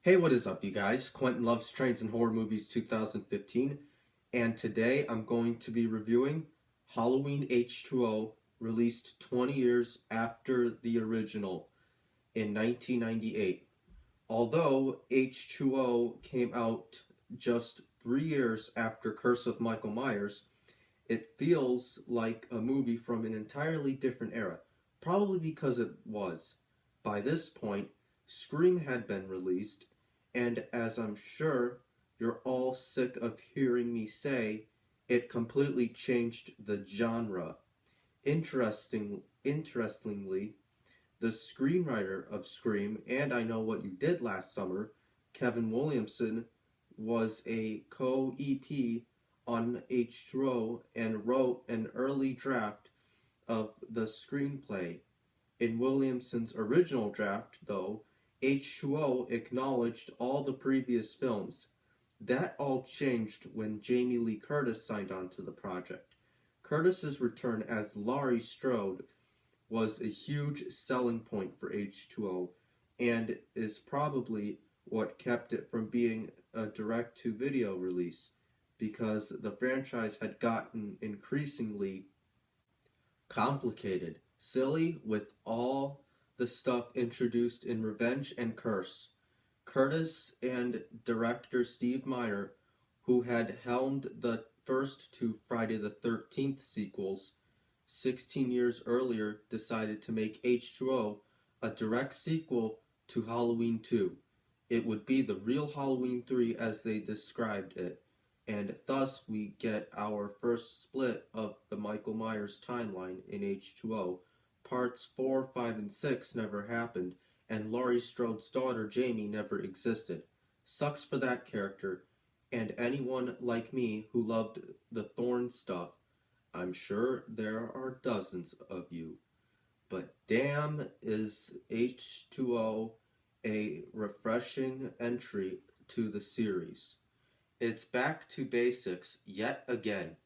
Hey, what is up, you guys? Quentin Loves Trains and Horror Movies 2015, and today I'm going to be reviewing Halloween H20, released 20 years after the original in 1998. Although H20 came out just 3 years after Curse of Michael Myers, it feels like a movie from an entirely different era, probably because it was. By this point, Scream had been released, and as I'm sure you're all sick of hearing me say, it completely changed the genre. Interestingly, the screenwriter of Scream and I Know What You Did Last Summer, Kevin Williamson, was a co-EP on H2O and wrote an early draft of the screenplay. In Williamson's original draft, though, H2O acknowledged all the previous films. That all changed when Jamie Lee Curtis signed on to the project. Curtis's return as Laurie Strode was a huge selling point for H2O and is probably what kept it from being a direct-to-video release, because the franchise had gotten increasingly complicated, silly with all the stuff introduced in Revenge and Curse. Curtis and director Steve Miner, who had helmed the first two Friday the 13th sequels 16 years earlier, decided to make H2O a direct sequel to Halloween 2. It would be the real Halloween 3 as they described it, and thus we get our first split of the Michael Myers timeline in H2O. Parts 4, 5, and 6 never happened, and Laurie Strode's daughter Jamie never existed. Sucks for that character, and anyone like me who loved the Thorn stuff. I'm sure there are dozens of you. But damn, is H2O a refreshing entry to the series. It's back to basics yet again,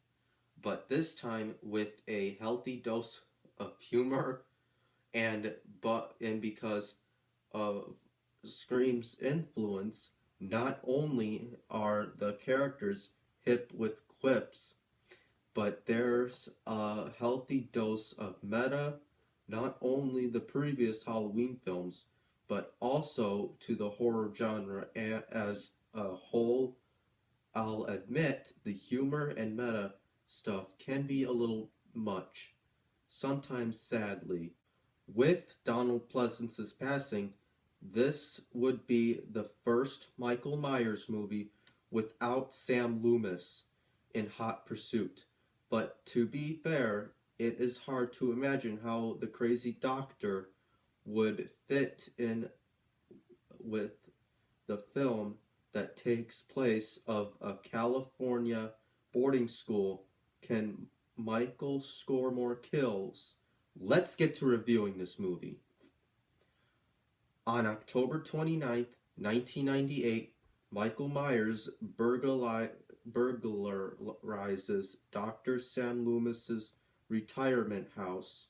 but this time with a healthy dose of humor and because of Scream's influence, not only are the characters hip with quips, but there's a healthy dose of meta, not only the previous Halloween films, but also to the horror genre as a whole. I'll admit the humor and meta stuff can be a little much, sometimes sadly. With Donald Pleasence's passing, this would be the first Michael Myers movie without Sam Loomis in Hot Pursuit. But to be fair, it is hard to imagine how the crazy doctor would fit in with the film that takes place of a California boarding school. Can Michael score more kills? Let's get to reviewing this movie. On October 29th, 1998, Michael Myers burglarizes Dr. Sam Loomis's retirement house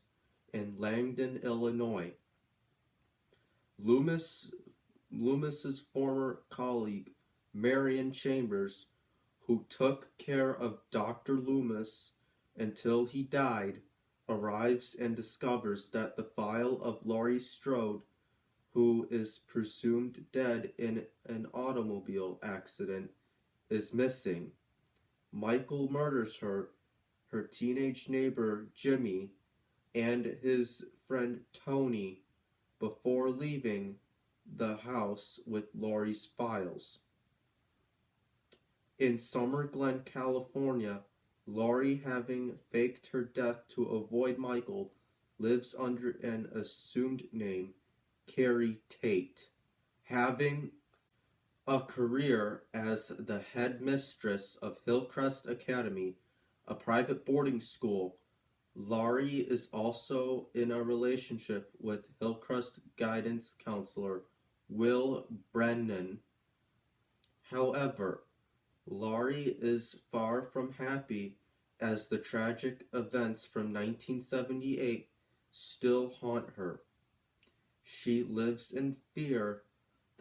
in Langdon, Illinois. Loomis's former colleague, Marion Chambers, who took care of Dr. Loomis until he died, arrives and discovers that the file of Laurie Strode, who is presumed dead in an automobile accident, is missing. Michael murders her teenage neighbor Jimmy, and his friend Tony before leaving the house with Laurie's files. In Summer Glen, California, Laurie, having faked her death to avoid Michael, lives under an assumed name, Carrie Tate. Having a career as the headmistress of Hillcrest Academy, a private boarding school, Laurie is also in a relationship with Hillcrest guidance counselor Will Brennan. However, Laurie is far from happy as the tragic events from 1978 still haunt her. She lives in fear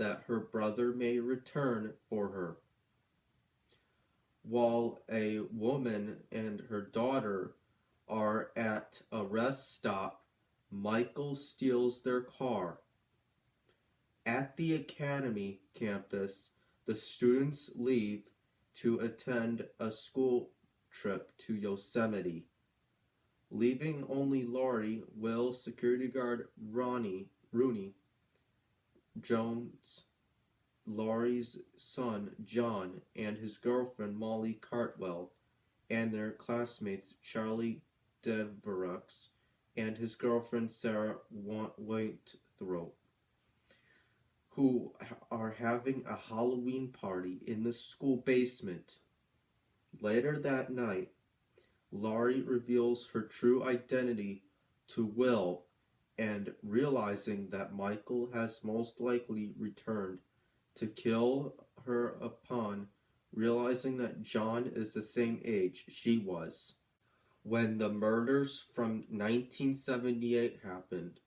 that her brother may return for her. While a woman and her daughter are at a rest stop, Michael steals their car. At the academy campus, the students leave to attend a school trip to Yosemite, leaving only Laurie, Will, security guard Rooney Jones, Laurie's son John, and his girlfriend Molly Cartwell, and their classmates Charlie Devereux and his girlfriend Sarah Wainthrope, who are having a Halloween party in the school basement. Later that night, Laurie reveals her true identity to Will, and realizing that Michael has most likely returned to kill her upon realizing that John is the same age she was when the murders from 1978 happened.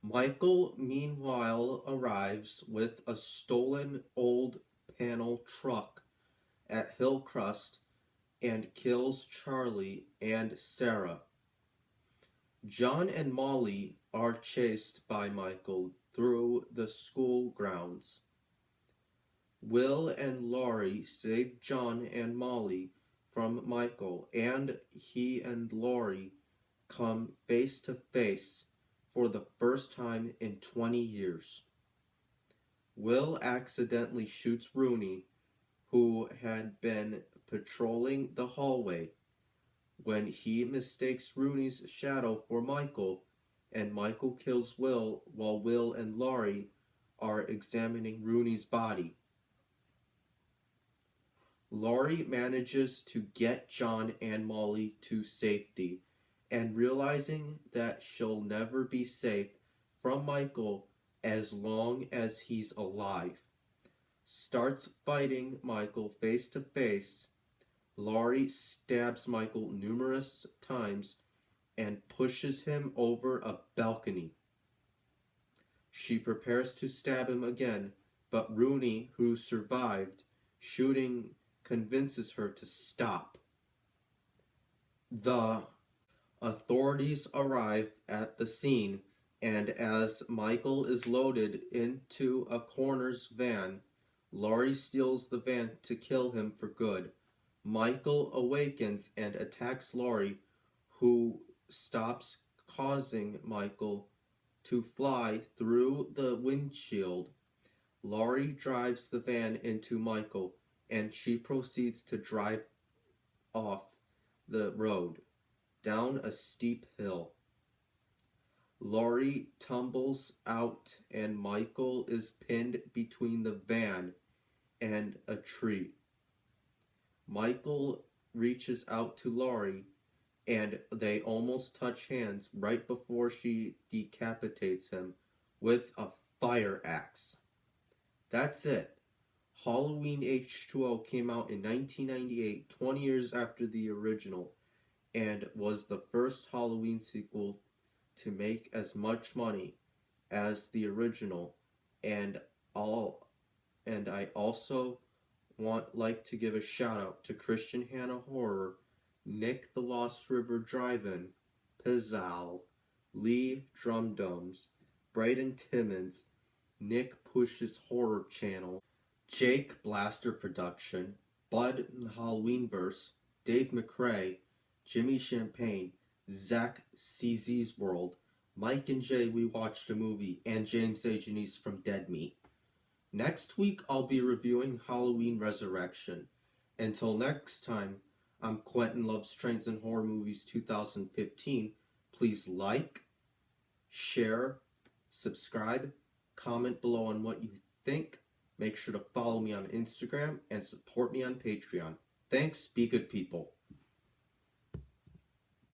Michael, meanwhile, arrives with a stolen old panel truck at Hillcrest and kills Charlie and Sarah. John and Molly are chased by Michael through the school grounds. Will and Laurie save John and Molly from Michael, and he and Laurie come face to face for the first time in 20 years. Will accidentally shoots Rooney, who had been patrolling the hallway, when he mistakes Rooney's shadow for Michael, and Michael kills Will while Will and Laurie are examining Rooney's body. Laurie manages to get John and Molly to safety, and realizing that she'll never be safe from Michael as long as he's alive, starts fighting Michael face to face. Laurie stabs Michael numerous times and pushes him over a balcony. She prepares to stab him again, but Rooney, who survived shooting, convinces her to stop. The authorities arrive at the scene, and as Michael is loaded into a coroner's van, Laurie steals the van to kill him for good. Michael awakens and attacks Laurie, who stops, causing Michael to fly through the windshield. Laurie drives the van into Michael, and she proceeds to drive off the road down a steep hill. Laurie tumbles out, and Michael is pinned between the van and a tree. Michael reaches out to Laurie, and they almost touch hands right before she decapitates him with a fire axe. That's it. Halloween H20 came out in 1998, 20 years after the original, and was the first Halloween sequel to make as much money as the original. And I also like to give a shout out to Christian Hannah Horror, Nick the Lost River Drive-In, Pizzal, Lee Drumdums, Brayden Timmons, Nick Push's Horror Channel, Jake Blaster Production, Bud Halloweenverse, Dave McRae, Jimmy Champagne, Zach CZ's World, Mike and Jay We Watched a Movie, and James A. Janice from Dead Meat. Next week I'll be reviewing Halloween Resurrection. Until next time, I'm Quentin Loves Trains and Horror Movies 2015. Please like, share, subscribe, comment below on what you think. Make sure to follow me on Instagram and support me on Patreon. Thanks, be good people.